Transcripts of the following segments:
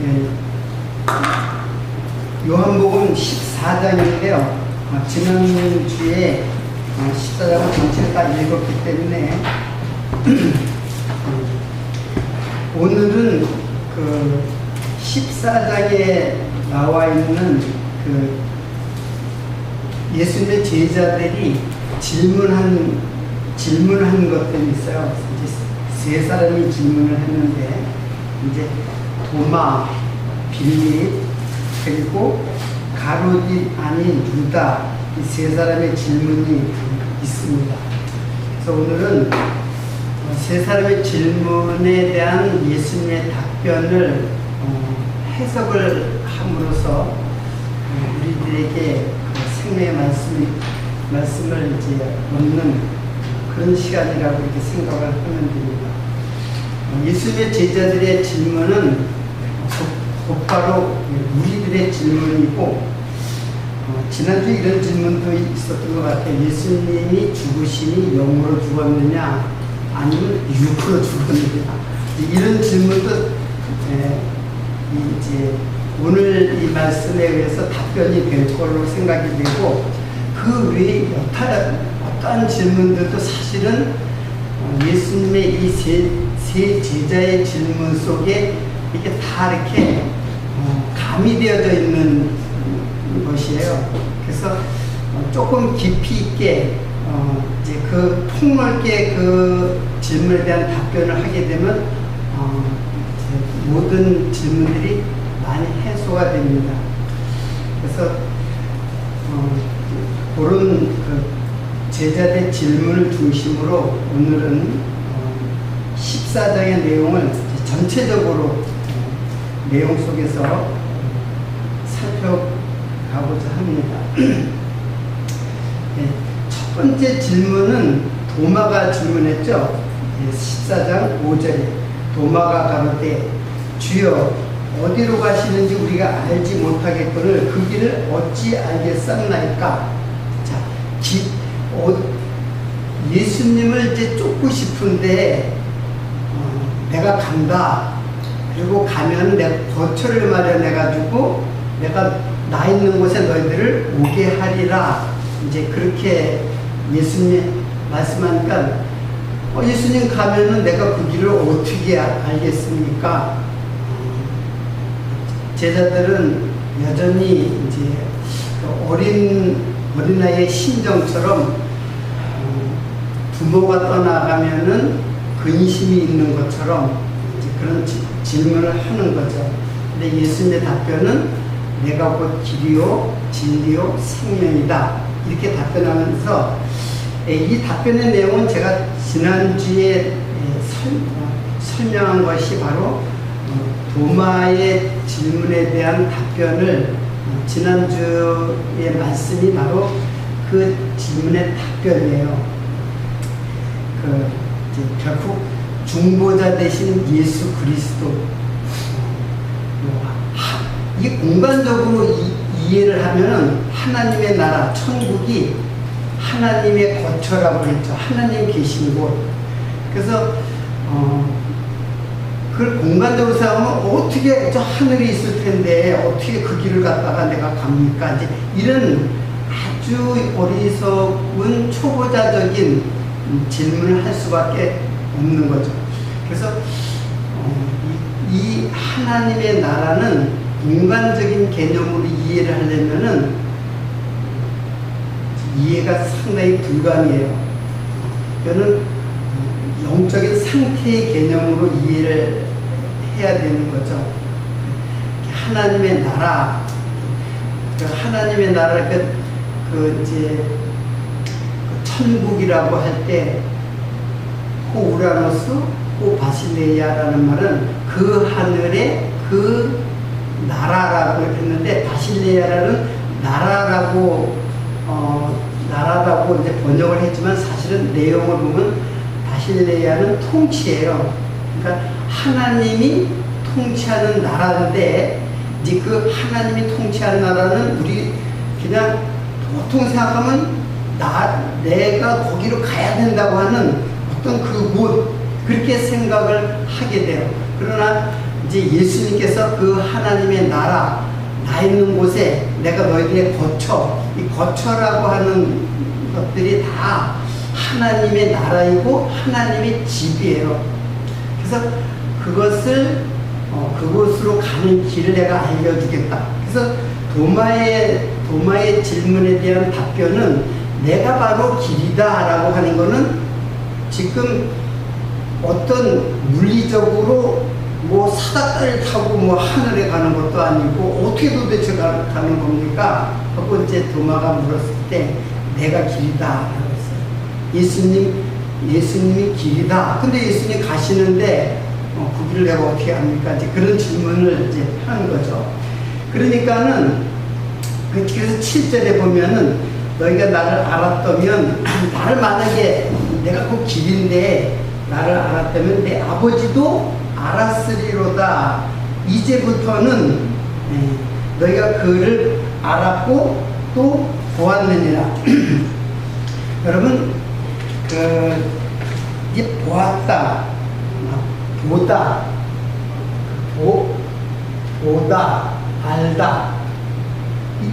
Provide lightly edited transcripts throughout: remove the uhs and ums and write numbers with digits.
예, 요한복음 14장인데요. 지난주에 14장을 전체를 다 읽었기 때문에 오늘은 그 14장에 나와 있는 그 예수님의 제자들이 질문한 것들이 있어요. 이제 세 사람이 질문을 했는데, 이제 도마, 빌립, 그리고 가룟이 아닌 유다, 이 세 사람의 질문이 있습니다. 그래서 오늘은 세 사람의 질문에 대한 예수님의 답변을 해석을 함으로써 우리들에게 생명의 말씀을 이제 얻는 그런 시간이라고 이렇게 생각을 하면 됩니다. 예수님의 제자들의 질문은 곧바로 우리들의 질문이고, 지난주에 이런 질문도 있었던 것 같아요. 예수님이 죽으시니 영으로 죽었느냐 아니면 육으로 죽었느냐, 이런 질문도 이제 오늘 이 말씀에 의해서 답변이 될 걸로 생각이 되고, 그 외에 어떠한 질문들도 사실은 예수님의 이 세 제자의 질문 속에 이렇게 다 이렇게 가미되어져 있는 것이에요. 그래서 조금 깊이 있게 이제 그 폭넓게 그 질문에 대한 답변을 하게 되면 모든 질문들이 많이 해소가 됩니다. 그래서 그런 그 제자들의 질문을 중심으로 오늘은 14장의 내용을 전체적으로 내용 속에서 살펴가고자 합니다. 네, 첫 번째 질문은 도마가 질문했죠. 14장 5절에 도마가 가로되 주여 어디로 가시는지 우리가 알지 못하겠거늘 그 길을 어찌 알겠사옵나이까. 자, 예수님을 이제 쫓고 싶은데 내가 간다. 그리고 가면 내가 거처를 마련해가지고 내가 나 있는 곳에 너희들을 오게 하리라. 이제 그렇게 예수님이 말씀하니까 예수님 가면은 내가 그 길을 어떻게 알겠습니까? 제자들은 여전히 이제 어린아이의 심정처럼 부모가 떠나가면은 근심이 있는 것처럼 이제 그런 질문을 하는 거죠. 근데 예수님의 답변은 내가 곧 길이요 진리요 생명이다, 이렇게 답변하면서 이 답변의 내용은 제가 지난주에 설명한 것이 바로 도마의 질문에 대한 답변을, 지난주의 말씀이 바로 그 질문의 답변이에요. 결국 중보자 되신 예수 그리스도, 이게 공간적으로 이해를 하면은 하나님의 나라, 천국이 하나님의 거처라고 했죠. 하나님 계신 곳. 그래서 그걸 공간적으로 생각하면 어떻게 저 하늘에 있을 텐데 어떻게 그 길을 갔다가 내가 갑니까? 이제 이런 아주 어리석은 초보자적인 질문을 할 수밖에 없는 거죠. 그래서 이 하나님의 나라는 인간적인 개념으로 이해를 하려면은 이해가 상당히 불가능해요. 이거는 영적인 상태의 개념으로 이해를 해야 되는 거죠. 하나님의 나라, 하나님의 나라, 이제 천국이라고 할 때 우라노스, 바실레이아라는 말은 그 하늘의 그 나라라고 했는데, 바실레이아라는 나라라고 이제 번역을 했지만 사실은 내용을 보면 바실레이아는 통치예요. 그러니까 하나님이 통치하는 나라인데, 이제 그 하나님이 통치하는 나라는 우리 그냥 보통 생각하면 내가 거기로 가야 된다고 하는 어떤 그 곳, 그렇게 생각을 하게 돼요. 그러나 이제 예수님께서 그 하나님의 나라, 나 있는 곳에 내가 너희들의 거처, 이 거처라고 하는 것들이 다 하나님의 나라이고 하나님의 집이에요. 그래서 그곳으로 가는 길을 내가 알려주겠다. 그래서 도마의 질문에 대한 답변은 내가 바로 길이다 라고 하는 거는 지금 어떤 물리적으로 뭐 사다리를 타고 뭐 하늘에 가는 것도 아니고 어떻게 도대체 가는 겁니까? 하고 이제 도마가 물었을 때 내가 길이다 라고 했어요. 예수님이 길이다. 근데 예수님 가시는데 그 길을 내가 어떻게 압니까? 이제 그런 질문을 이제 하는 거죠. 그러니까는 그래서 7절에 보면은 너희가 나를 알았다면 나를 만약에 내가 그 길인데 나를 알았다면 내 아버지도 알았으리로다. 이제부터는 너희가 그를 알았고 또 보았느니라. 여러분 이제 보았다, 보다, 보다, 알다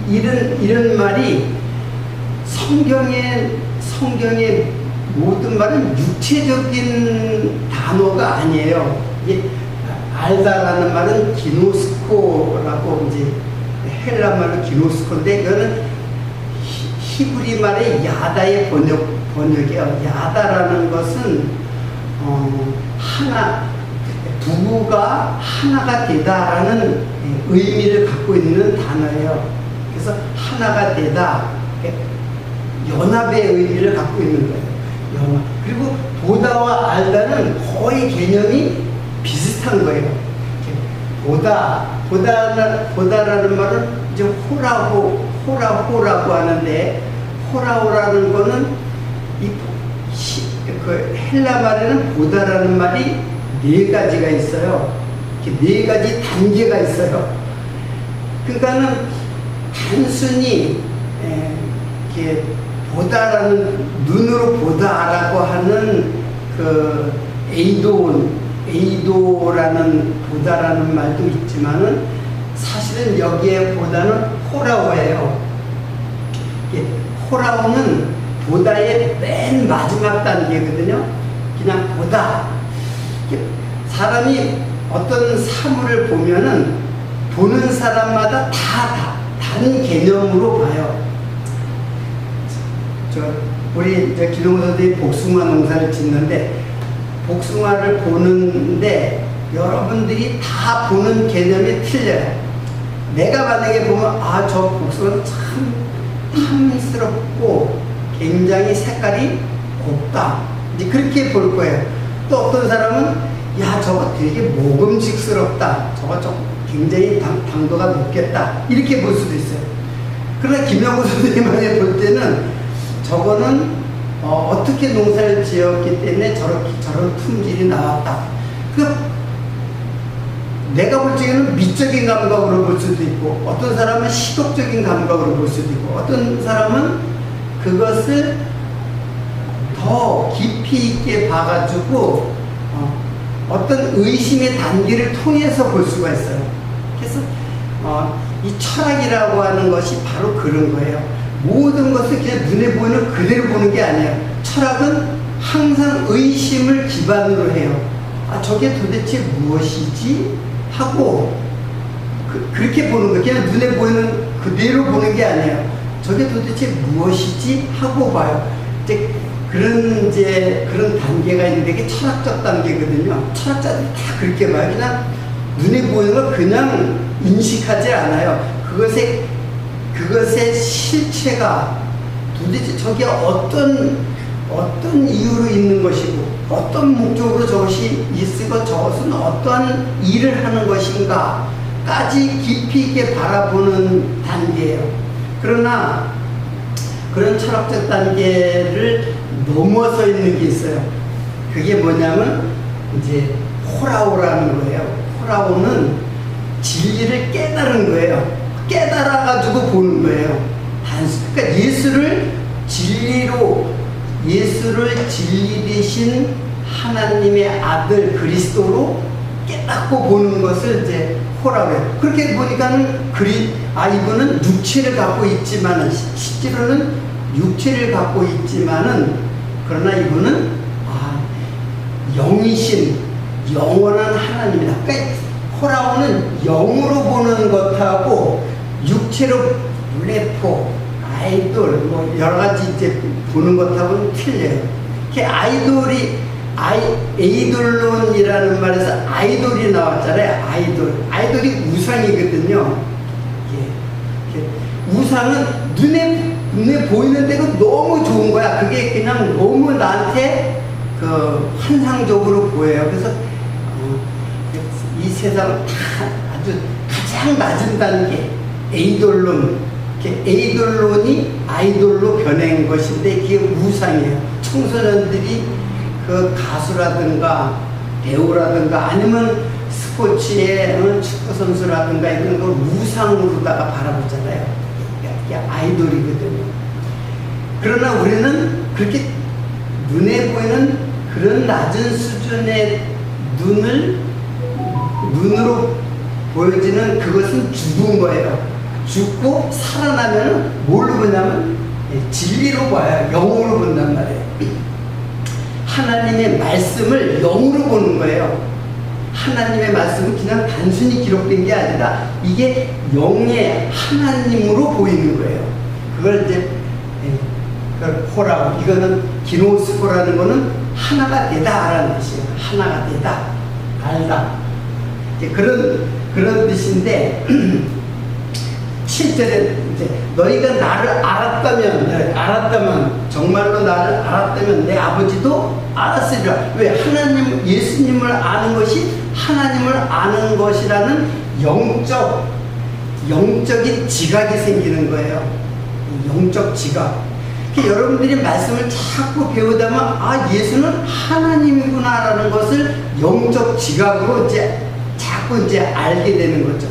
이런 말이 성경의 모든 말은 육체적인 단어가 아니에요. 알다라는 말은 기노스코라고 이제 헬라 말로 기노스코인데 이거는 히브리 말의 야다의 번역이에요. 야다라는 것은 하나, 부부가 하나가 되다라는 의미를 갖고 있는 단어예요. 그래서 하나가 되다, 연합의 의미를 갖고 있는 거예요. 연합. 그리고 보다와 알다는 거의 개념이 비슷한 거예요. 보다라는 말은 이제 호라호라고 하는데, 호라호라는 거는 그 헬라 말에는 보다라는 말이 4가지가 있어요. 이렇게 4가지 단계가 있어요. 그러니까는 단순히 이렇게 보다라는, 눈으로 보다라고 하는 그 에이도라는 보다라는 말도 있지만은 사실은 여기에 보다는 호라오예요. 호라오는 보다의 맨 마지막 단계거든요. 그냥 보다. 사람이 어떤 사물을 보면은 보는 사람마다 다 다른 개념으로 봐요. 우리 기동호 선생님이 복숭아 농사를 짓는데 복숭아를 보는데 여러분들이 다 보는 개념이 틀려요. 내가 만약에 보면 저 복숭아는 참 탐스럽고 굉장히 색깔이 곱다, 이제 그렇게 볼 거예요. 또 어떤 사람은 저거 되게 먹음직스럽다, 저거 굉장히 당도가 높겠다, 이렇게 볼 수도 있어요. 그러나 김영우 선생님한테 볼 때는 저거는 어떻게 농사를 지었기 때문에 저런 품질이 나왔다. 내가 볼 적에는 미적인 감각으로 볼 수도 있고, 어떤 사람은 시각적인 감각으로 볼 수도 있고, 어떤 사람은 그것을 더 깊이 있게 봐가지고 어떤 의심의 단계를 통해서 볼 수가 있어요. 그래서 이 철학이라고 하는 것이 바로 그런 거예요. 모든 것을 그냥 눈에 보이는 그대로 보는 게 아니에요. 철학은 항상 의심을 기반으로 해요. 저게 도대체 무엇이지? 하고 그렇게 보는 거예요. 그냥 눈에 보이는 그대로 보는 게 아니에요. 저게 도대체 무엇이지? 하고 봐요. 그런 단계가 있는데 이게 철학적 단계거든요. 철학자들이 다 그렇게 봐요. 그냥 눈에 보이는 걸 그냥 인식하지 않아요. 그것의 실체가 도대체 저게 어떤 이유로 있는 것이고, 어떤 목적으로 저것이 있으고, 저것은 어떠한 일을 하는 것인가까지 깊이 있게 바라보는 단계예요. 그러나 그런 철학적 단계를 넘어서 있는 게 있어요. 그게 뭐냐면 이제 호라오라는 거예요. 호라오는 진리를 깨달은 거예요. 깨달아가지고 보는 거예요. 그러니까 예수를 진리 되신 하나님의 아들 그리스도로 깨닫고 보는 것을 이제 호라고 해요. 그렇게 보니까는 이분은 육체를 갖고 있지만은, 실제로는 육체를 갖고 있지만은, 그러나 이분은 영이신 영원한 하나님이다. 그러니까 호라고는 영으로 보는 것하고 육체로 래퍼, 아이돌, 뭐 여러 가지 이제 보는 것하고는 틀려요. 에이돌론이라는 말에서 아이돌이 나왔잖아요. 아이돌이 우상이거든요. 우상은 눈에 보이는데 너무 좋은 거야. 그게 그냥 너무 나한테 환상적으로 보여요. 그래서 이 세상 아주 가장 낮은 단계 에이돌론이 아이돌로 변한 것인데 그게 우상이에요. 청소년들이 그 가수라든가 배우라든가 아니면 스포츠의 축구 선수라든가 이런 걸 우상으로다가 바라보잖아요. 이게 아이돌이거든요. 그러나 우리는 그렇게 눈에 보이는 그런 낮은 수준의 눈으로 보여지는 그것은 죽은 거예요. 죽고 살아나면 뭘로 보냐면 진리로 봐요. 영으로 본단 말이에요. 하나님의 말씀을 영으로 보는 거예요. 하나님의 말씀은 그냥 단순히 기록된 게 아니라 이게 영의 하나님으로 보이는 거예요. 그걸 이제 호라고, 이거는 기노스코라는 거는 하나가 되다라는 뜻이에요. 하나가 되다, 알다. 그런 뜻인데 7절에 이제 너희가 나를 알았다면 정말로 나를 알았다면 내 아버지도 알았으리라. 왜? 예수님을 아는 것이 하나님을 아는 것이라는 영적인 지각이 생기는 거예요. 영적 지각. 여러분들이 말씀을 자꾸 배우다면 예수는 하나님이구나라는 것을 영적 지각으로 자꾸 알게 되는 거죠.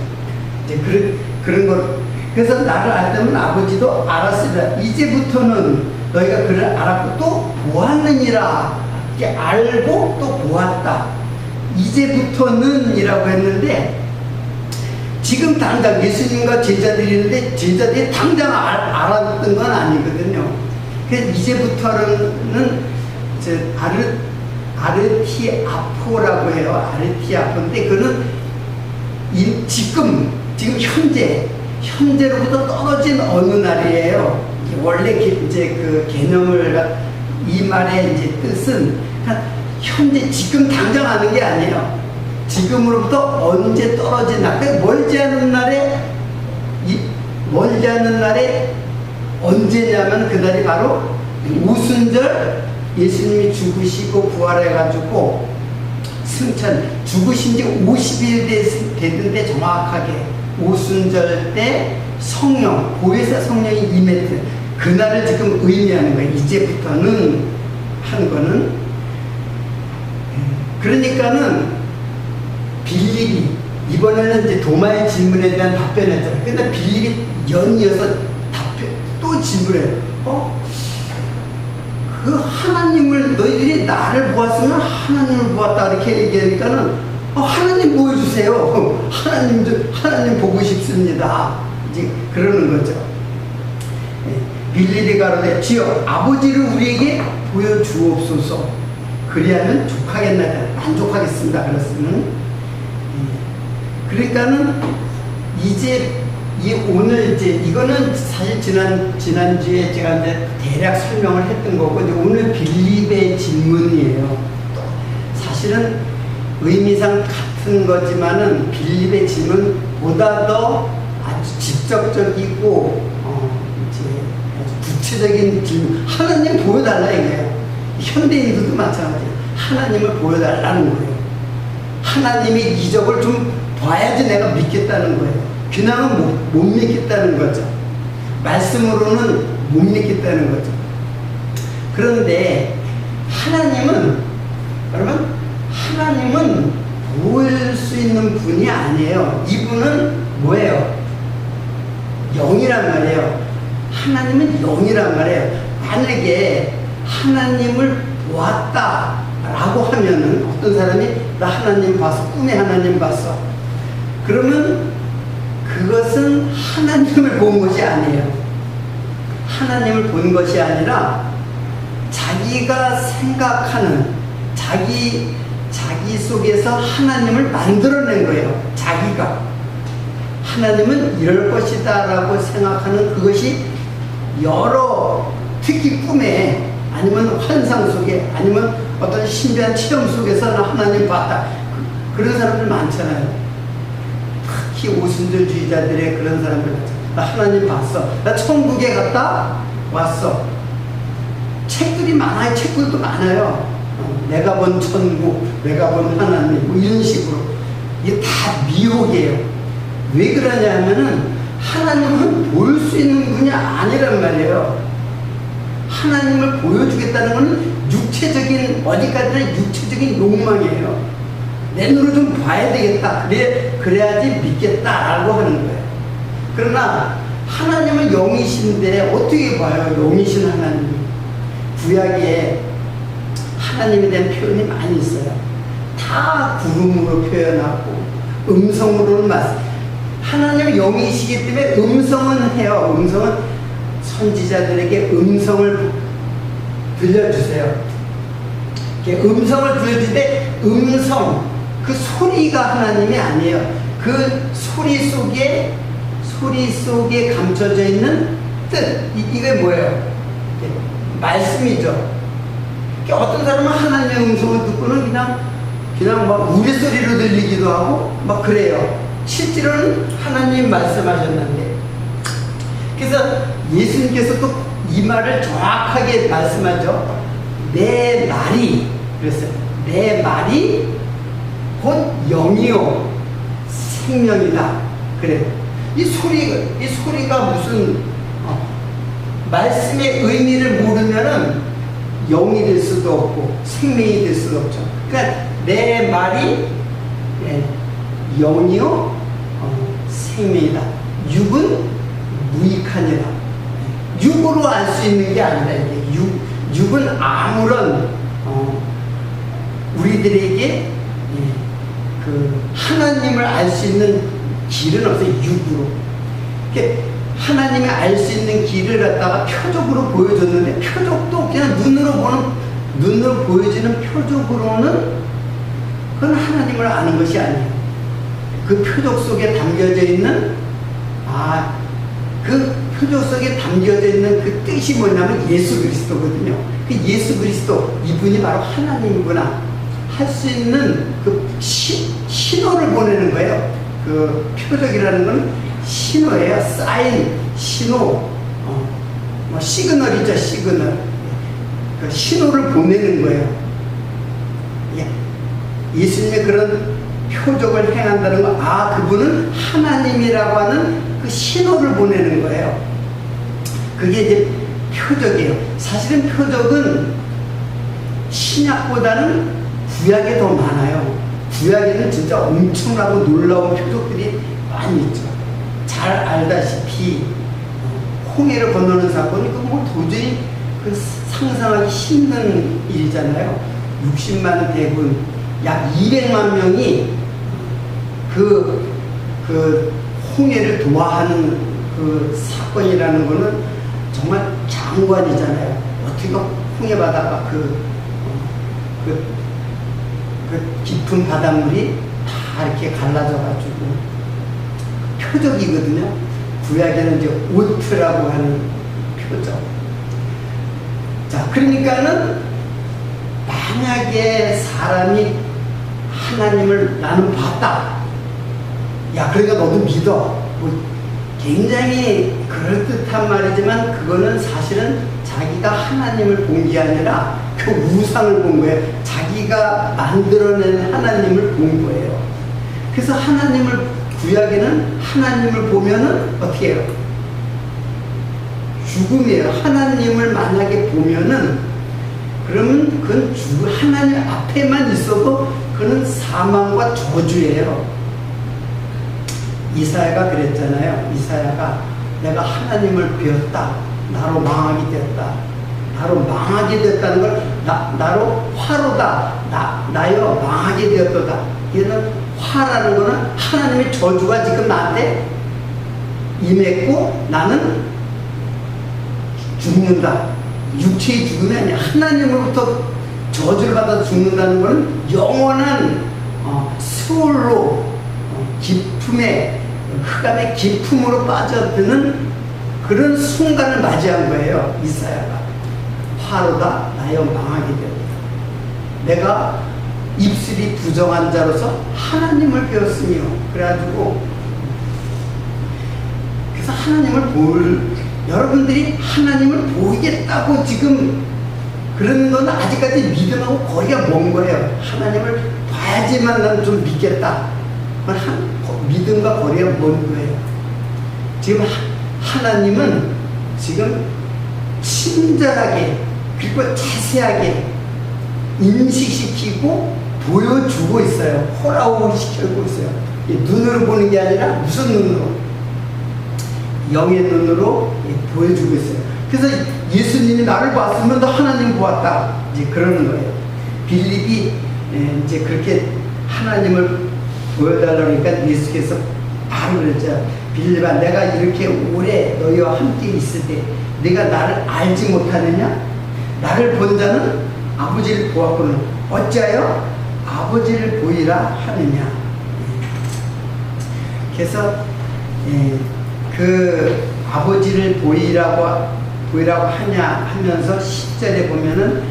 그런 것. 그래서 나를 알다면 아버지도 알았으리라. 이제부터는 너희가 그를 알았고 또 보았느니라. 이렇게 알고 또 보았다. 이제부터는 이라고 했는데, 지금 당장 예수님과 제자들이 있는데 제자들이 당장 알았던 건 아니거든요. 그래서 이제부터는 아르티아포라고 해요. 아르티아포인데 그거는 지금 현재로부터 떨어진 어느 날이에요. 원래 이제 그 개념을, 이 말의 이제 뜻은 현재, 지금 당장 아는 게 아니에요. 지금으로부터 언제 떨어진 날, 멀지 않은 날에 언제냐면 그날이 바로 오순절, 예수님이 죽으시고 부활해가지고 죽으신 지 50일 됐는데 정확하게 오순절 때 보혜사 성령이 임했던 그날을 지금 의미하는 거예요. 이제부터는 한 거는. 그러니까는 빌립이 이번에는 이제 도마의 질문에 대한 답변했잖아요. 근데 빌립이 연이어서 또 질문해요. 그 하나님을, 너희들이 나를 보았으면 하나님을 보았다 이렇게 얘기하니까는 하나님 보여주세요. 하나님 보고 싶습니다. 이제 그러는 거죠. 빌립이 가로되 주여 아버지를 우리에게 보여주옵소서. 그리하면 만족하겠습니다. 그랬으면. 그러니까는 오늘 이거는 사실 지난주에 제가 이제 대략 설명을 했던 거고, 이제 오늘 빌립의 질문이에요. 사실은 의미상 같은 거지만은 빌립의 질문보다 더 아주 직접적이고, 이제 아주 구체적인 질문. 하나님 보여달라 이거예요. 현대인들도 마찬가지예요. 하나님을 보여달라는 거예요. 하나님의 이적을 좀 봐야지 내가 믿겠다는 거예요. 그냥은 못 믿겠다는 거죠. 말씀으로는 못 믿겠다는 거죠. 그런데 하나님은 보일 수 있는 분이 아니에요. 이분은 뭐예요? 영이란 말이에요. 하나님은 영이란 말이에요. 만약에 하나님을 보았다 라고 하면은 어떤 사람이 나 하나님 봤어, 꿈에 하나님 봤어. 그러면 그것은 하나님을 본 것이 아니에요. 하나님을 본 것이 아니라 자기가 생각하는 자기 속에서 하나님을 만들어낸 거예요. 자기가 하나님은 이럴 것이다 라고 생각하는 그것이 여러, 특히 꿈에 아니면 환상 속에 아니면 어떤 신비한 체험 속에서 나 하나님 봤다, 그런 사람들 많잖아요. 특히 오순절주의자들의 그런 사람들, 나 하나님 봤어, 나 천국에 갔다 왔어. 책들이 많아요. 책들도 많아요. 내가 본 천국, 내가 본 하나님, 뭐 이런 식으로. 이게 다 미혹이에요. 왜 그러냐 하면은 하나님은 볼 수 있는 분이 아니란 말이에요. 하나님을 보여주겠다는 것은 육체적인, 어디까지나 육체적인 욕망이에요. 내 눈으로 좀 봐야 되겠다, 그래야지 믿겠다라고 하는 거예요. 그러나 하나님은 영이신데 어떻게 봐요? 영이신 하나님. 구약에 하나님에 대한 표현이 많이 있어요. 다 구름으로 표현하고 음성으로는 하나님은 영이시기 때문에 음성은 해요. 음성은 선지자들에게 음성을 들려주세요. 음성을 들려줄 때 음성, 그 소리가 하나님이 아니에요. 그 소리 속에 감춰져 있는 뜻, 이게 뭐예요? 말씀이죠. 어떤 사람은 하나님의 음성을 듣고는 그냥 막 우리소리로 들리기도 하고 막 그래요. 실제로는 하나님 말씀하셨는데. 그래서 예수님께서 또 이 말을 정확하게 말씀하죠. 내 말이, 그랬어요. 내 말이 곧 영이요 생명이다. 그래요. 이 소리가 무슨 말씀의 의미를 모르면은 영이 될 수도 없고 생명이 될 수도 없죠. 그러니까 내 말이 영이요 생명이다. 육은 무익하니라. 육으로 알 수 있는 게 아니라 육은 아무런 우리들에게 그 하나님을 알 수 있는 길은 없어요. 육으로. 하나님이 알 수 있는 길을 갖다가 표적으로 보여줬는데, 표적도 그냥 눈으로 보여지는 표적으로는 그건 하나님을 아는 것이 아니에요. 그 표적 속에 담겨져 있는 그 표적 속에 담겨져 있는 그 뜻이 뭐냐면 예수 그리스도거든요. 그 예수 그리스도, 이분이 바로 하나님이구나 할 수 있는 그 신호를 보내는 거예요. 그 표적이라는 건 신호예요. 사인, 신호, 시그널이죠. 시그널. 그 신호를 보내는 거예요. 예수님의 그런 표적을 행한다는 거, 그분은 하나님이라고 하는 그 신호를 보내는 거예요. 그게 이제 표적이에요. 사실은 표적은 신약보다는 구약에 더 많아요. 구약에는 진짜 엄청나고 놀라운 표적들이 많이 있죠. 잘 알다시피 홍해를 건너는 사건이 뭐 도저히 상상하기 힘든 일이잖아요. 60만 대군, 약 200만 명이 그 홍해를 도와하는 그 사건이라는 거는 정말 장관이잖아요. 어떻게 홍해 바다가 그 깊은 바닷물이 다 이렇게 갈라져가지고 표적이거든요. 구약에는 이제 오트라고 하는 표적. 자, 그러니까는 만약에 사람이 하나님을 나는 봤다. 그러니까 너도 믿어. 굉장히 그럴듯한 말이지만 그거는 사실은 자기가 하나님을 본 게 아니라 그 우상을 본 거예요. 자기가 만들어낸 하나님을 본 거예요. 그래서 구약에는 하나님을 보면은 어떻게 해요? 죽음이에요. 하나님을 만약에 보면은, 그러면 그건 하나님 앞에만 있어도 그는 사망과 저주예요. 이사야가 그랬잖아요. 이사야가 내가 하나님을 배웠다. 나로 망하게 됐다. 나로 망하게 됐다는 걸 나로 화로다. 나여 망하게 되었도다. 얘는 화라는 거는 하나님의 저주가 지금 나한테 임했고 나는 죽는다. 육체의 죽음이 아니야. 하나님으로부터 저주를 받아 죽는다는 것은 영원한 수월로 기품의 흑암의 기품으로 빠져드는 그런 순간을 맞이한 거예요. 이사야가. 화로다. 나여 망하게 되었다. 내가 입술이 부정한 자로서 하나님을 배웠으며 그래가지고 그래서 여러분들이 하나님을 보이겠다고 지금 그러는 건 아직까지 믿음하고 거리가 먼 거예요. 하나님을 봐야지만 난 좀 믿겠다. 믿음과 거리가 먼 거예요. 지금 하나님은 지금 친절하게 그리고 자세하게 인식시키고 보여주고 있어요. 호라호리 시켜주고 있어요. 눈으로 보는 게 아니라 무슨 눈으로? 영의 눈으로 보여주고 있어요. 그래서 예수님이 나를 봤으면 너 하나님 보았다. 이제 그러는 거예요. 빌립이 이제 그렇게 하나님을 보여달라니까 예수께서 바로 그랬죠. 빌립아, 내가 이렇게 오래 너희와 함께 있을 때 네가 나를 알지 못하느냐? 나를 본 자는 아버지를 보았거늘 어찌하여 아버지를 보이라 하느냐. 그래서 그 아버지를 보이라고 하냐 하면서 10절에 보면은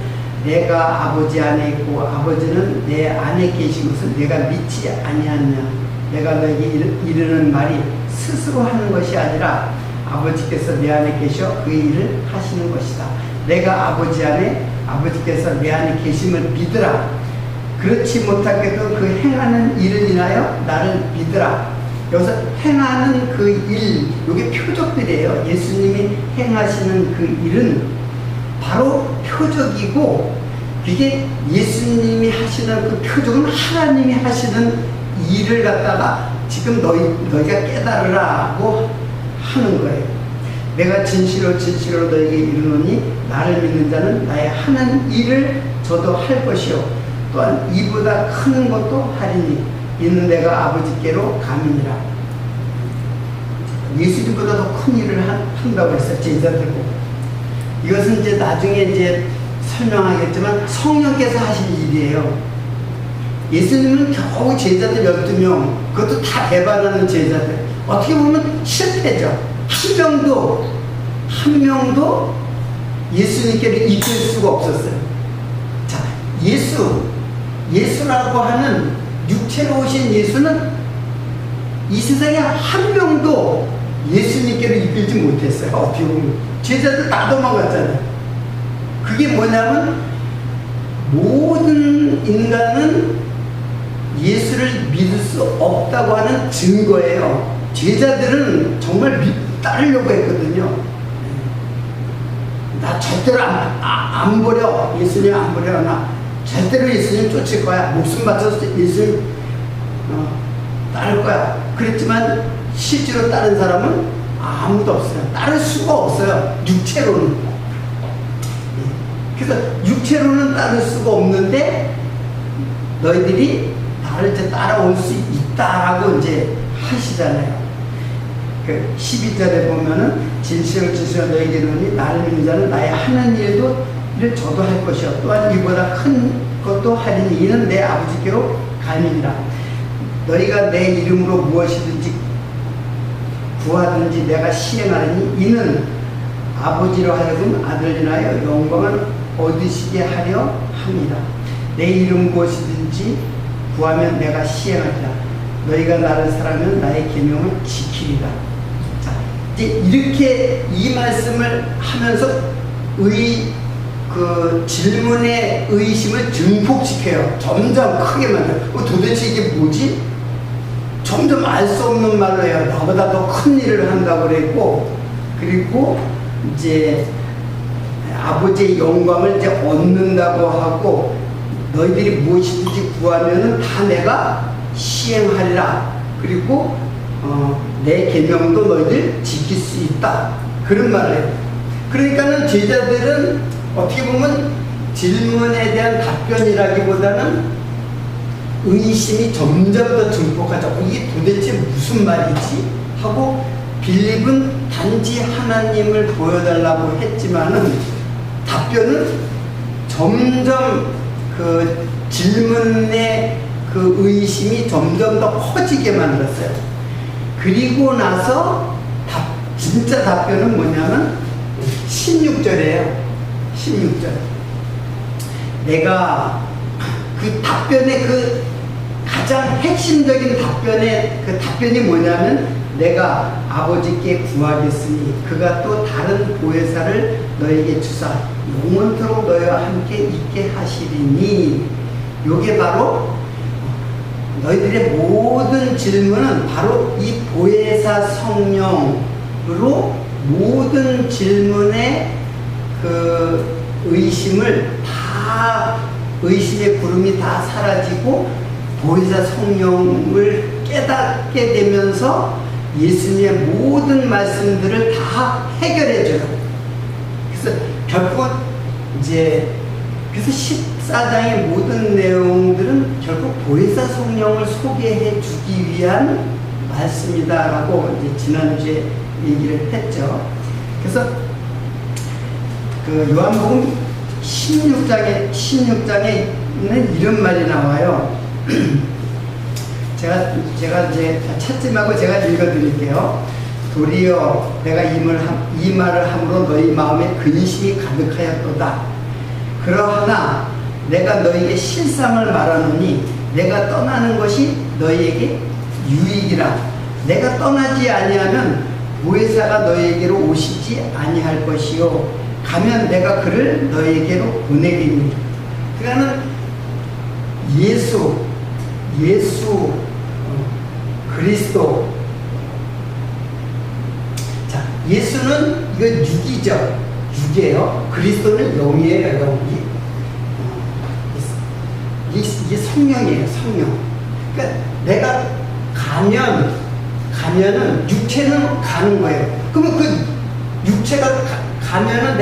내가 아버지 안에 있고 아버지는 내 안에 계신 것을 내가 믿지 아니하냐. 내가 너에게 이르는 말이 스스로 하는 것이 아니라 아버지께서 내 안에 계셔 그 일을 하시는 것이다. 내가 아버지 안에 아버지께서 내 안에 계심을 믿으라. 그렇지 못하게도 그 행하는 일을 인하여 나를 믿으라. 여기서 행하는 그 일, 이게 표적들이에요. 예수님이 행하시는 그 일은 바로 표적이고, 이게 예수님이 하시는 그 표적은 하나님이 하시는 일을 갖다가 지금 너희가 깨달으라고 하는 거예요. 내가 진실로 너에게 이르노니 나를 믿는 자는 나의 하는 일을 저도 할 것이요 또한 이보다 큰 것도 하리니 이는 내가 아버지께로 감이니라. 예수님보다 더 큰 일을 한다고 했어요. 제자들고. 이것은 이제 나중에 이제 설명하겠지만 성령께서 하신 일이에요. 예수님은 겨우 제자들 12명, 그것도 다 배반하는 제자들. 어떻게 보면 실패죠. 한 명도 예수님께로 이끌 수가 없었어요. 자, 예수라고 하는 육체로 오신 예수는 이 세상에 한 명도 예수님께로 이끌지 못했어요. 어떻게 보면 제자들 다 도망갔잖아요. 그게 뭐냐면 모든 인간은 예수를 믿을 수 없다고 하는 증거예요. 제자들은 정말 따르려고 했거든요. 나 절대로 안 버려. 예수님 안 버려. 나 절대로 예수님 쫓을 거야. 목숨 바쳐서 예수님 따를 거야. 그랬지만 실제로 따른 사람은 아무도 없어요. 따를 수가 없어요. 육체로는. 그래서 육체로는 따를 수가 없는데 너희들이 나를 이제 따라올 수 있다라고 이제 하시잖아요. 그 12절에 보면은 진실로 너에게 이르노니 나를 믿는 자는 나의 하는 일을 저도 할 것이요 또한 이보다 큰 것도 하리니 이는 내 아버지께로 감이니라. 너희가 내 이름으로 무엇이든지 구하든지 내가 시행하리니 이는 아버지로 하여금 아들을 인하여 영광을 얻으시게 하려 합니다. 내 이름 무엇이든지 구하면 내가 시행하리라. 너희가 나를 사랑하면 나의 계명을 지키리라. 자, 이제 이렇게 이 말씀을 하면서 그 질문의 의심을 증폭시켜요. 점점 크게 만들어요. 도대체 이게 뭐지? 점점 알 수 없는 말로 해요. 나보다 더 큰 일을 한다고 그랬고, 그리고 이제 아버지의 영광을 이제 얻는다고 하고, 너희들이 무엇이든지 구하면은 다 내가 시행하리라. 그리고 내 계명도 너희들 지킬 수 있다. 그런 말을 해요. 그러니까는 제자들은 어떻게 보면 질문에 대한 답변이라기보다는 의심이 점점 더 증폭하죠. 이게 도대체 무슨 말이지? 하고 빌립은 단지 하나님을 보여달라고 했지만은 답변은 점점 그 질문의 그 의심이 점점 더 커지게 만들었어요. 그리고 나서 진짜 답변은 뭐냐면 16절이에요. 16절. 내가 그 답변의 그 가장 핵심적인 답변이 뭐냐면 내가 아버지께 구하겠으니 그가 또 다른 보혜사를 너에게 주사 영원토록 너희와 함께 있게 하시리니. 요게 바로 너희들의 모든 질문은 바로 이 보혜사 성령으로 모든 질문의 그 의심의 구름이 다 사라지고 보혜사 성령을 깨닫게 되면서 예수님의 모든 말씀들을 다 해결해줘요. 그래서 결국 그래서 14장의 모든 내용들은 결국 보혜사 성령을 소개해 주기 위한 말씀이다라고 지난주에 얘기를 했죠. 그래서 그 요한복음 16장에는 이런 말이 나와요. 제가 찾지 말고 제가 읽어드릴게요. 도리어 내가 이 말을 함으로 너희 마음에 근심이 가득하였도다. 그러하나 내가 너희에게 실상을 말하노니 내가 떠나는 것이 너희에게 유익이라. 내가 떠나지 아니하면 보혜사가 너희에게로 오시지 아니할 것이요 가면 내가 그를 너희에게로 보내리니. 그러니까 예수 그리스도. 자, 예수는 이거 육이죠. 육이에요. 그리스도는 영이에요. 영이. 이게 성령이에요. 성령. 그러니까 내가 가면은 육체는 가는 거예요. 그러면 그 육체가 가면은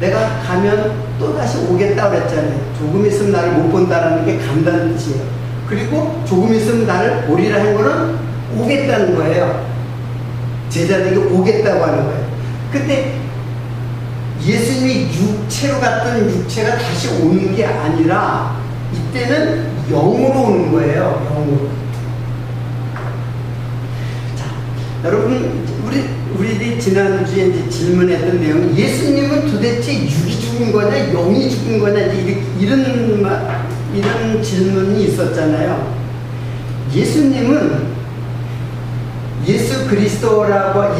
내가 가면 또 다시 오겠다 그랬잖아요. 조금 있으면 나를 못 본다라는 게 간다는 뜻이에요. 그리고 조금 있으면 나를 보리라 한 거는 오겠다는 거예요. 제자들에게 오겠다고 하는 거예요. 근데 예수님이 육체로 갔던 육체가 다시 오는 게 아니라 이때는 영으로 오는 거예요. 영으로. 자, 여러분 우리들이 지난주에 이제 질문했던 내용이 예수님은 도대체 육이 죽은 거냐 영이 죽은 거냐 이런 질문이 있었잖아요. 예수님은 예수 그리스도라고,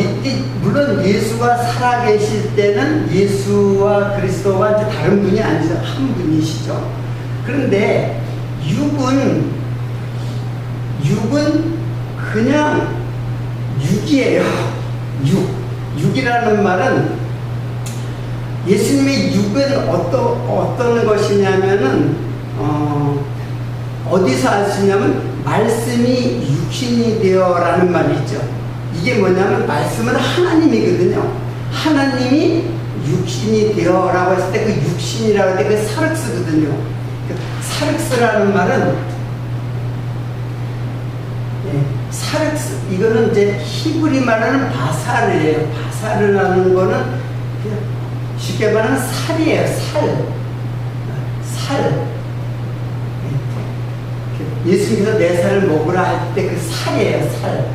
물론 예수가 살아계실 때는 예수와 그리스도가 이제 다른 분이 아니죠. 한 분이시죠. 그런데 육은 그냥 육이에요. 육이라는 말은 예수님의 육은 어떤 것이냐면은 어디서 알 수 있냐면 말씀이 육신이 되어라는 말이 있죠. 이게 뭐냐면 말씀은 하나님이거든요. 하나님이 육신이 되어라고 했을 때 그 육신이라고 할 때 그 사륵스거든요. 사륵스라는 말은 사륵스, 이거는 이제 히브리 말하는 바사르예요. 바사르라는 거는 쉽게 말하면 살이에요. 살. 예수님께서 내 살을 먹으라 할 때 그 살이에요. 살.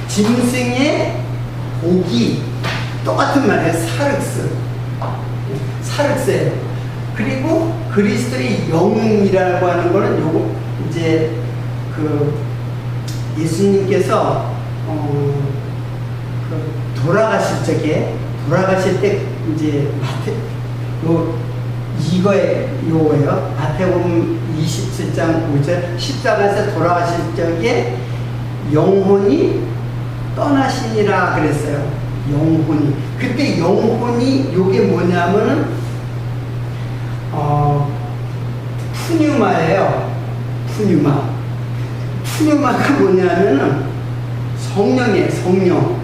짐승의 고기, 똑같은 말이에요. 사륵스예요. 그리고 그리스도의 영이라고 하는 거는 요거 이제 예수님께서 돌아가실 때 이제 요거예요. 마태복음 27장 5절 십자가에서 돌아가실 적에 영혼이 떠나시니라 그랬어요. 영혼이. 그때 영혼이 요게 뭐냐면은 푸뉴마예요. 푸뉴마가 뭐냐면은 성령이에요. 성령.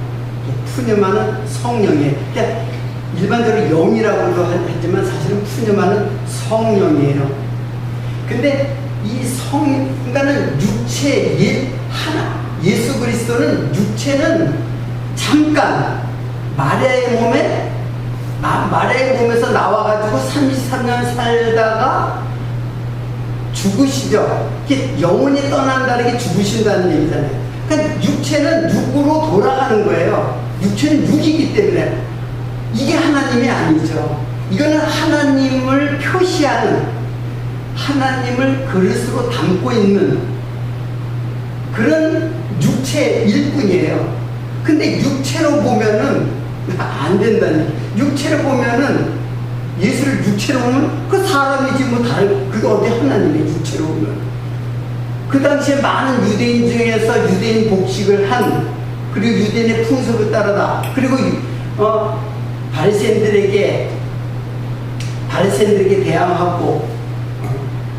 푸뉴마는 성령이에요. 그러니까 일반적으로 영이라고도 하지만 사실은 푸뉴마는 성령이에요. 근데 그러니까는 예수 그리스도는 육체는 잠깐 마리아의 몸에서 나와가지고 33년 살다가 죽으시죠. 이게 영혼이 떠난다는 게 죽으신다는 얘기잖아요. 그러니까 육체는 육으로 돌아가는 거예요. 육체는 육이기 때문에 이게 하나님이 아니죠. 이거는 하나님을 표시하는, 하나님을 그릇으로 담고 있는 그런 육체일 뿐이에요. 근데 육체로 보면은 안 된다니. 육체로 보면은, 예수를 육체로 보면 그 사람이지 뭐 다른, 그게 어디 하나님의 육체로 보면. 그 당시에 많은 유대인 중에서 유대인 복식을 한, 그리고 유대인의 풍습을 따르다, 그리고 바리새인들에게 대항하고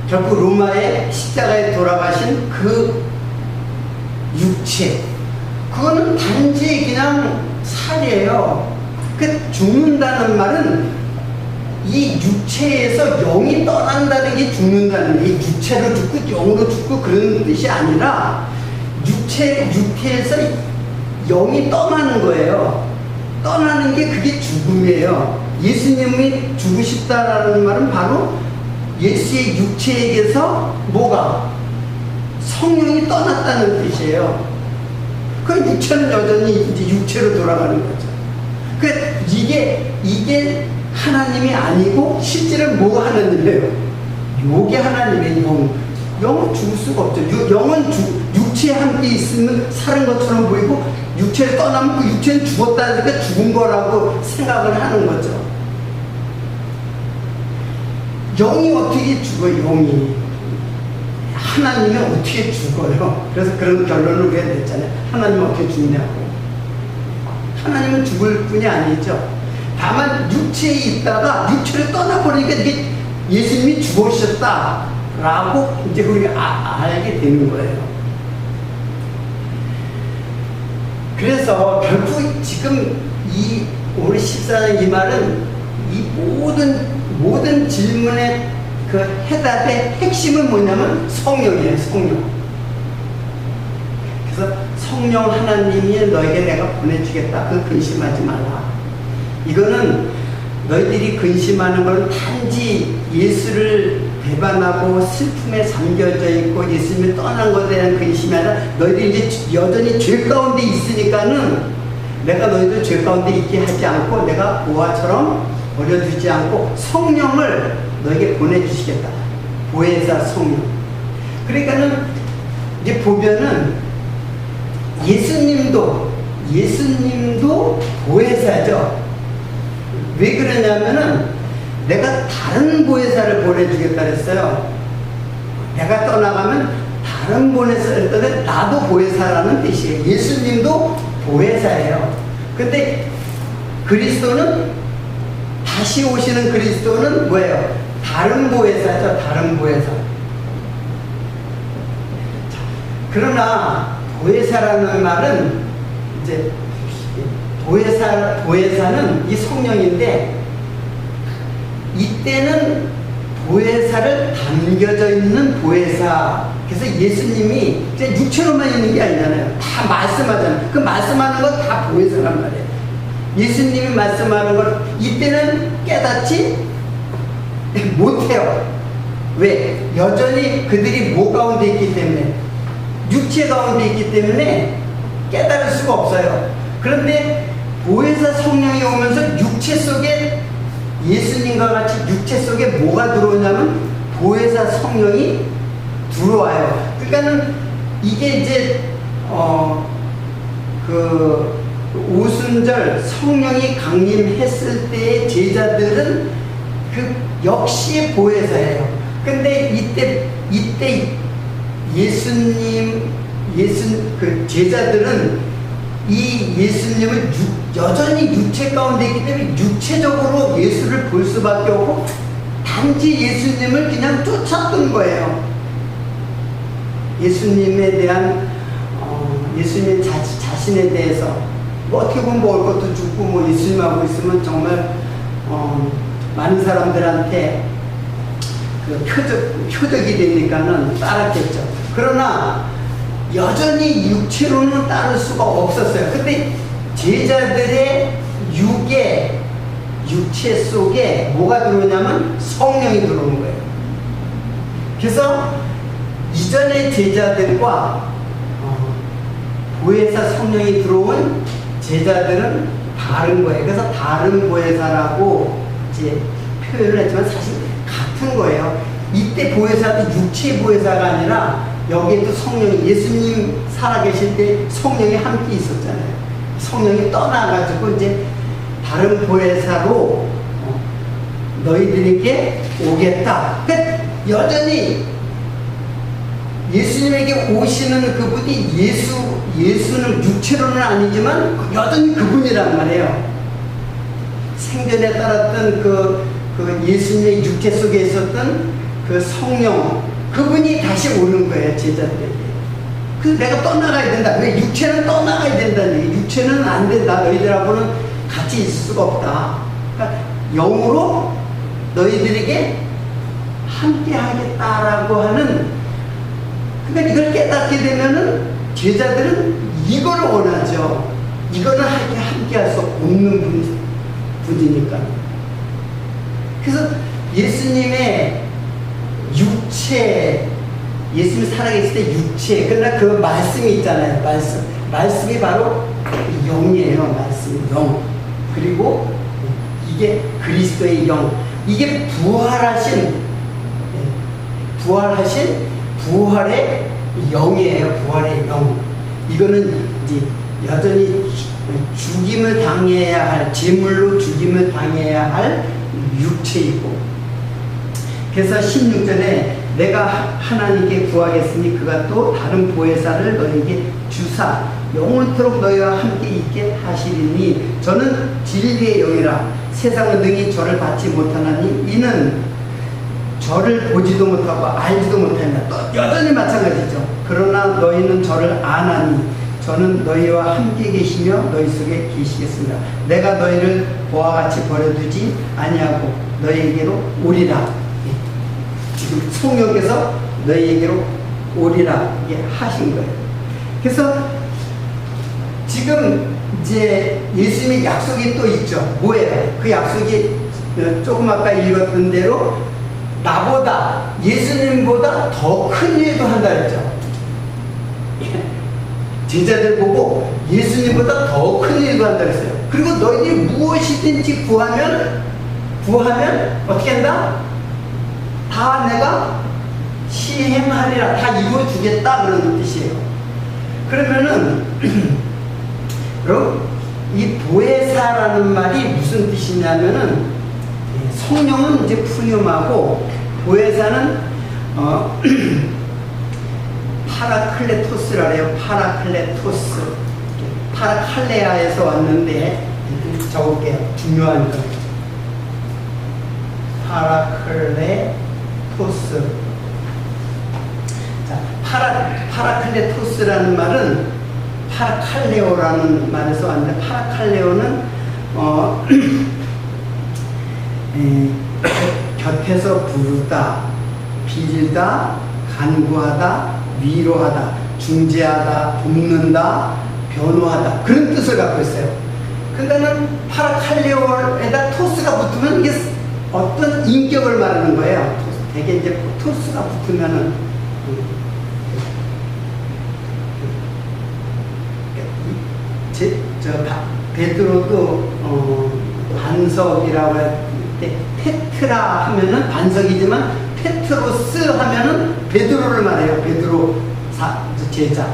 결국 로마의 십자가에 돌아가신 그 육체, 그거는 단지 그냥 살이에요. 그 죽는다는 말은 이 육체에서 영이 떠난다는 게 죽는다는 게, 육체로 죽고 영으로 죽고 그런 뜻이 아니라 육체에서 영이 떠나는 거예요. 떠나는 게 그게 죽음이에요. 예수님이 죽으셨다라는 말은 바로 예수의 육체에게서 성령이 떠났다는 뜻이에요. 그 육체는 여전히 이제 육체로 돌아가는 거죠. 이게 하나님이 아니고 실제는 뭐가 하나님이에요? 요게 하나님의 영은 죽을 수가 없죠. 영은 육체에 함께 있으면 사는 것처럼 보이고, 육체를 떠나면 그 육체는 죽었다니까 죽은 거라고 생각을 하는 거죠. 영이 어떻게 죽어요? 영이 하나님이 어떻게 죽어요? 그래서 그런 결론을 우리가 냈잖아요. 하나님은 어떻게 죽냐고. 하나님은 죽을 뿐이 아니죠. 다만 육체에 있다가 육체를 떠나버리니까 이게 예수님이 죽으셨다라고 이제 우리가 알게 되는 거예요. 그래서 결국 지금 우리 14장 이 말은 이 모든 질문의 그 해답의 핵심은 뭐냐면 성령이에요. 성령. 그래서 성령 하나님이 너에게 내가 보내주겠다. 그 근심하지 말라. 이거는 너희들이 근심하는 건 단지 예수를 배반하고 슬픔에 잠겨져 있고 예수님이 떠난 것에 대한 근심이 아니라, 너희들이 이제 여전히 죄 가운데 있으니까는 내가 너희들 죄 가운데 있게 하지 않고 내가 보아처럼 버려두지 않고 성령을 너에게 보내주시겠다. 보혜사 성령. 그러니까는 이제 보면은 예수님도 보혜사죠. 왜 그러냐면은 내가 다른 보혜사를 보내주겠다 그랬어요. 내가 떠나가면 다른 보혜사를 했더니 나도 보혜사라는 뜻이에요. 예수님도 보혜사예요. 근데 그리스도는, 다시 오시는 그리스도는 뭐예요? 다른 보혜사죠. 다른 보혜사. 그러나 보혜사라는 말은 이제 보혜사는 이 성령인데, 이때는 보혜사를 담겨져 있는 보혜사. 그래서 예수님이 이제 육체로만 있는 게 아니잖아요. 다 말씀하잖아요. 그 말씀하는 건 다 보혜사란 말이에요. 예수님이 말씀하는 걸 이때는 깨닫지 못해요. 왜? 여전히 그들이 뭐 가운데 있기 때문에, 육체 가운데 있기 때문에 깨달을 수가 없어요. 그런데 보혜사 성령이 오면서 육체 속에, 예수님과 같이 육체 속에 뭐가 들어오냐면 보혜사 성령이 들어와요. 그러니까는 이게 이제 그 오순절 성령이 강림했을 때의 제자들은 그 역시 보혜사예요. 근데 이때 그 제자들은 이 예수님을 여전히 육체 가운데 있기 때문에 육체적으로 예수를 볼 수밖에 없고 단지 예수님을 그냥 쫓았던 거예요. 예수님에 대한 예수님 자신에 대해서 뭐 어떻게 보면 먹을 것도 죽고 뭐 예수님하고 있으면 정말 많은 사람들한테 그 표적이 되니까는 따랐겠죠. 그러나 여전히 육체로는 따를 수가 없었어요. 근데 제자들의 육체 속에 뭐가 들어오냐면 성령이 들어오는 거예요. 그래서 이전의 제자들과 보혜사 성령이 들어온 제자들은 다른 거예요. 그래서 다른 보혜사라고 이제 표현을 했지만 사실 같은 거예요. 이때 보혜사도 육체 보혜사가 아니라 여기에도 성령이, 예수님 살아계실 때 성령이 함께 있었잖아요. 성령이 떠나가지고 이제 다른 보혜사로 너희들에게 오겠다. 그러니까 여전히 예수님에게 오시는 그분이 예수는 육체로는 아니지만 여전히 그분이란 말이에요. 생전에 따랐던 그 예수님의 육체 속에 있었던 그 성령, 그분이 다시 오는 거예요, 제자들에게. 그래서 내가 떠나가야 된다. 왜? 육체는 떠나가야 된다는 얘기. 육체는 안 된다. 너희들하고는 같이 있을 수가 없다. 그러니까 영으로 너희들에게 함께 하겠다라고 하는, 그러니까 이걸 깨닫게 되면은 제자들은 이걸 원하죠. 이거는 함께 할 수 없는 분이니까. 그래서 예수님의 육체, 예수님이 살아계실 때 육체, 그러나 그 말씀이 있잖아요. 말씀이 바로 영이에요. 말씀이 영. 그리고 이게 그리스도의 영. 이게 부활의 영이에요. 부활의 영. 이거는 이제 여전히 죽임을 당해야 할, 제물로 죽임을 당해야 할 육체이고. 그래서 16절에 내가 하나님께 구하겠으니 그가 또 다른 보혜사를 너희에게 주사 영원토록 너희와 함께 있게 하시리니 저는 진리의 영이라 세상은 능히 저를 받지 못하나니 이는 저를 보지도 못하고 알지도 못한다. 또 여전히 마찬가지죠. 그러나 너희는 저를 아나니 저는 너희와 함께 계시며 너희 속에 계시겠습니다. 내가 너희를 보아 같이 버려두지 아니하고 너희에게로 오리라. 지금 성령께서 너희에게로 오리라 이게 하신 거예요. 그래서 지금 이제 예수님의 약속이 또 있죠. 뭐예요? 그 약속이 조금 아까 읽었던 대로 나보다, 예수님보다 더 큰 일도 한다 했죠. 제자들 보고 예수님보다 더 큰 일도 한다 했어요. 그리고 너희들이 무엇이든지 구하면 어떻게 한다? 다 내가 시행하리라, 다 이루어주겠다 그런 뜻이에요. 그러면은 그럼 이 보혜사라는 말이 무슨 뜻이냐면은 성령은 이제 푸념하고 보혜사는 파라클레토스라 해요. 파라클레토스. 파라칼레아에서 왔는데 적을게요. 중요한 거. 파라클레토스. 자, 파라클레토스라는 말은 파라칼레오라는 말에서 왔는데, 파라칼레오는 곁에서 부르다, 빌다, 간구하다, 위로하다, 중재하다, 돕는다, 변호하다, 그런 뜻을 갖고 있어요. 그러니까는 파라칼레오에다 토스가 붙으면 이게 어떤 인격을 말하는 거예요. 되게 이제 토스가 붙으면은 베드로도 반석이라고 할 때 페트라 하면은 반석이지만 페트로스 하면은 베드로를 말해요. 베드로 제자.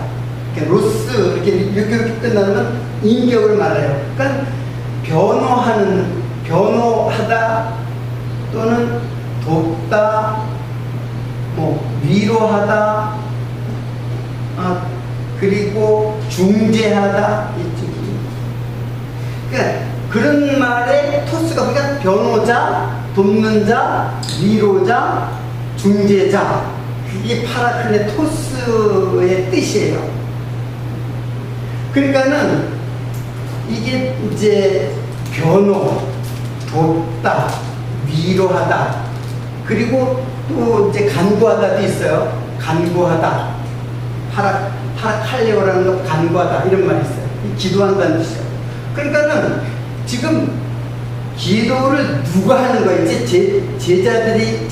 로스 이렇게 끝나면 인격을 말해요. 그러니까 변호하다 또는 돕다, 위로하다, 그리고 중재하다. 그러니까 그런 말에 토스가, 그러니까 변호자, 돕는 자, 위로자, 중재자, 그게 파라클레토스의 뜻이에요. 그러니까는 이게 이제 변호, 돕다, 위로하다, 그리고 또 이제 간구하다도 있어요. 간구하다. 파라칼레오라는 거 간구하다 이런 말이 있어요. 기도한다는 뜻이에요. 그러니까는 지금 기도를 누가 하는 거예요? 이제 제자들에게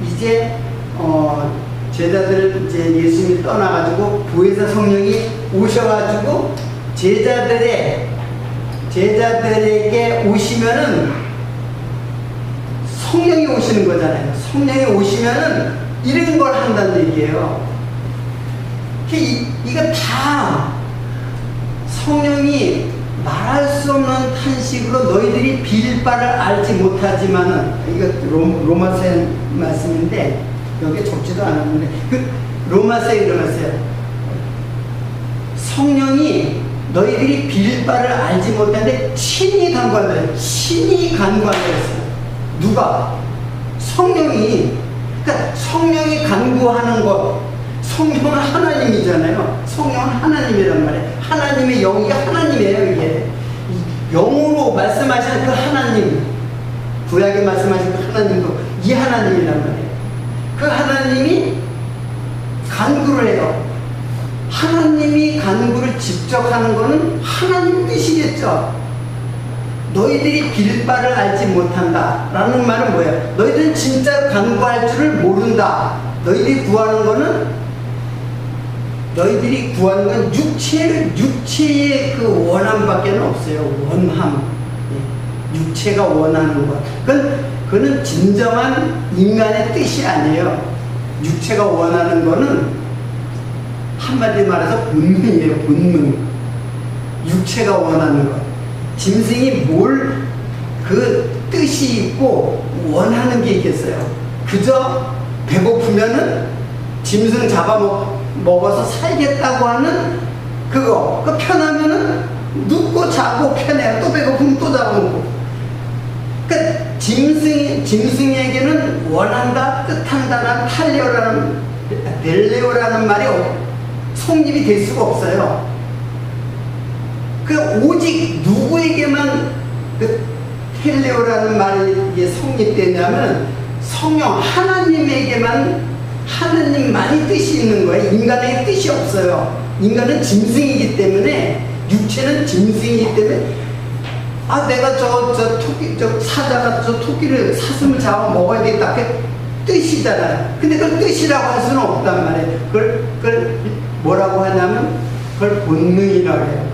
이제 제자들 이제 예수님이 떠나가지고 부에서 성령이 오셔가지고 제자들에게 오시면은 성령이 오시는 거잖아요. 성령이 오시면은 이런 걸 한다는 얘기예요. 이거 다 성령이 말할 수 없는 탄식으로 너희들이 빌 바를 알지 못하지만은, 이거 로마서의 말씀인데 여기에 적지도 않았는데 로마서에 일어났어요. 성령이 너희들이 빌 바를 알지 못하는데 친히 간구한다. 친히 간구한다 했어요. 누가? 성령이. 그러니까 성령이 간구하는 것, 성령은 하나님이잖아요. 성령은 하나님이란 말이에요. 하나님의 영이 하나님이에요. 이게 영으로 말씀하시는 그 하나님, 구약에 말씀하신 그 하나님도 이 하나님이란 말이에요. 그 하나님이 간구를 해요. 하나님이 간구를 직접 하는 거는 하나님 뜻이겠죠. 너희들이 빌 바를 알지 못한다 라는 말은 뭐예요? 너희들은 진짜 간구할 줄을 모른다. 너희들이 구하는 건 육체의 그 원함밖에 없어요. 원함. 육체가 원하는 것. 그건 진정한 인간의 뜻이 아니에요. 육체가 원하는 거는 한마디로 말해서 본능이에요. 본능. 육체가 원하는 것. 짐승이 그 뜻이 있고 원하는 게 있겠어요. 그저 배고프면은 짐승 잡아먹어서 살겠다고 하는 그거. 편하면은 눕고 자고 편해요. 또 배고프면 또 잡아먹고. 그러니까 짐승에게는 원한다, 뜻한다라는 델레오라는 말이 성립이 될 수가 없어요. 오직 누구에게만 텔레오라는 말이 성립되냐면 성령 하나님에게만, 하나님만이 뜻이 있는 거예요. 인간에게 뜻이 없어요. 인간은 짐승이기 때문에, 육체는 짐승이기 때문에, 내가 사자가 저 토끼를 사슴을 잡아 먹어야 되겠다. 그게 뜻이잖아요. 근데 그걸 뜻이라고 할 수는 없단 말이에요. 그걸 뭐라고 하냐면 그걸 본능이라고 해요.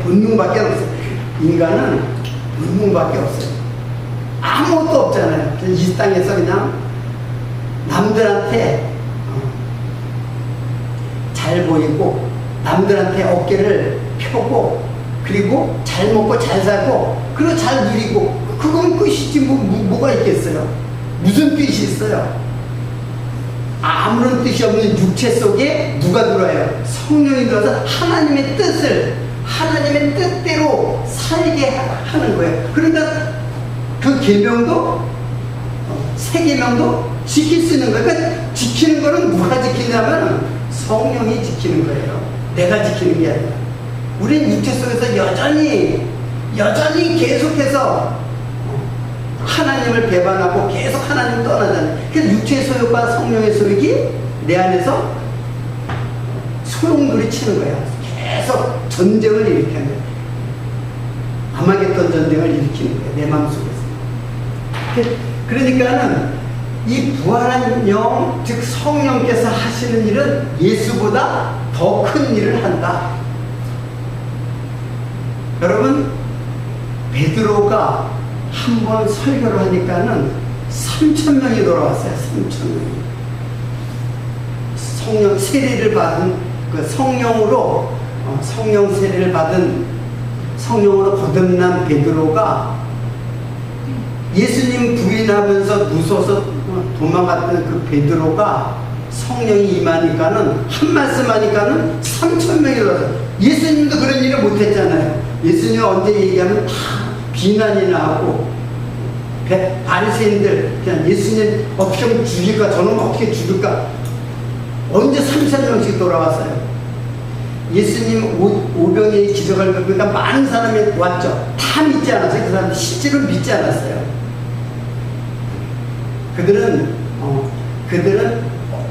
본능밖에 없어요. 인간은 본능밖에 없어요. 아무것도 없잖아요. 이 땅에서 그냥 남들한테 잘 보이고, 남들한테 어깨를 펴고, 그리고 잘 먹고 잘 살고, 그리고 잘 누리고, 그건 끝이지 뭐가 있겠어요. 무슨 뜻이 있어요? 아무런 뜻이 없는 육체 속에 누가 들어와요? 성령이 들어서 하나님의 뜻대로 살게 하는 거예요. 그러니까 그 계명도, 세 계명도 지킬 수 있는 거예요. 그러니까 지키는 거는 누가 지키냐면 성령이 지키는 거예요. 내가 지키는 게 아니라. 우리는 육체 속에서 여전히 계속해서 하나님을 배반하고 계속 하나님 떠나잖아요. 그래서 육체의 소욕과 성령의 소욕이 내 안에서 소용돌이 치는 거야. 계속 전쟁을 일으키는 거야. 아마겟돈 전쟁을 일으키는 거야. 내 마음속에서. 그러니까는 이 부활한 영, 즉 성령께서 하시는 일은 예수보다 더 큰 일을 한다. 여러분, 베드로가 한 번 설교를 하니까는 3,000명이 돌아왔어요. 3,000명이. 성령 세례를 받은, 그 성령으로, 성령 세례를 받은, 성령으로 거듭난 베드로가 예수님 부인하면서 무서워서 도망갔던 그 베드로가 성령이 임하니까는, 한 말씀 하니까는 3,000명이 돌아왔어요. 예수님도 그런 일을 못했잖아요. 예수님 언제 얘기하면 다 비난이 나오고, 바리새인들 그냥 예수님 어떻게 하면 죽일까, 저놈 어떻게 죽일까, 언제 3,000명씩 돌아왔어요. 예수님 오병이의 기적을 그러니까 많은 사람이 왔죠. 다 믿지 않았어요. 그 사람들 실제로 믿지 않았어요. 그들은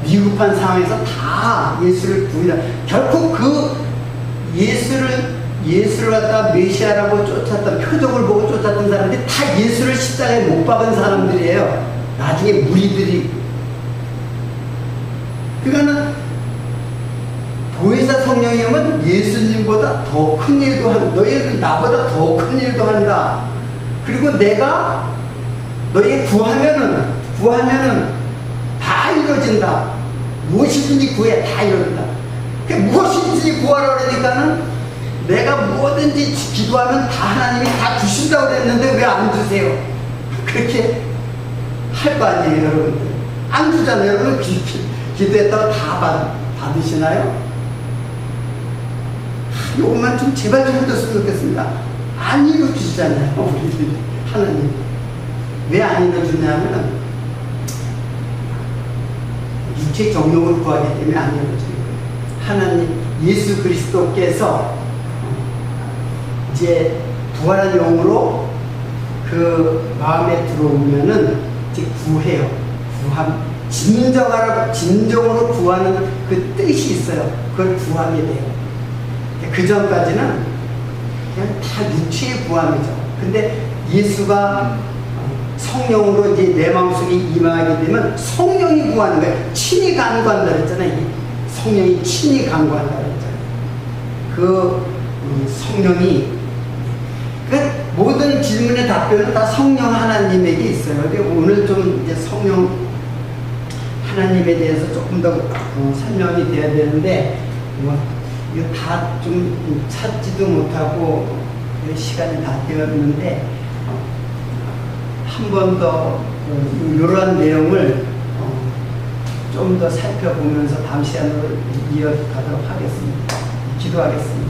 위급한 상황에서 다 예수를 부인하. 결국 그 예수를 갖다 메시아라고 쫓았던, 표적을 보고 쫓았던 사람들이 다 예수를 십자가에 못 박은 사람들이에요. 나중에 무리들이. 그러니까는 보혜사 성령이 오면 예수님보다 더 큰 일도 한다. 너희는 나보다 더 큰 일도 한다. 그리고 내가 너희 구하면은 다 이루어진다. 무엇이든지 구해 다 이루어진다. 무엇이든지 구하라 그러니까는 내가 뭐든지 기도하면 다 하나님이 다 주신다고 그랬는데 왜 안 주세요? 그렇게 할 거 아니에요, 여러분들. 안 주잖아요. 여러분 기도했다고 다 받으시나요? 이것만 좀 제발 좀 해줬으면 좋겠습니다. 안 이루어주시잖아요, 우리들이. 하나님. 왜 안 이루어주냐면 육체 정욕을 구하기 때문에 안 이루어지는 거예요. 하나님 예수 그리스도께서 이제 부활한 영으로 그 마음에 들어오면은 이제 구해요. 진정으로 구하는 그 뜻이 있어요. 그걸 구하게 돼요. 그 전까지는 그냥 다 육체의 구함이죠. 근데 예수가 성령으로 이제 내 마음속에 임하게 되면 성령이 구하는 거예요. 친히 간구한다 그랬잖아요. 성령이 친히 간구한다 그랬잖아요. 그 성령이, 그러니까 모든 질문의 답변은 다 성령 하나님에게 있어요. 오늘 좀 이제 성령 하나님에 대해서 조금 더 설명이 돼야 되는데, 이거 다 좀 찾지도 못하고 시간이 다 되었는데, 한 번 더 이러한 내용을 좀 더 살펴보면서 다음 시간으로 이어가도록 하겠습니다. 기도하겠습니다.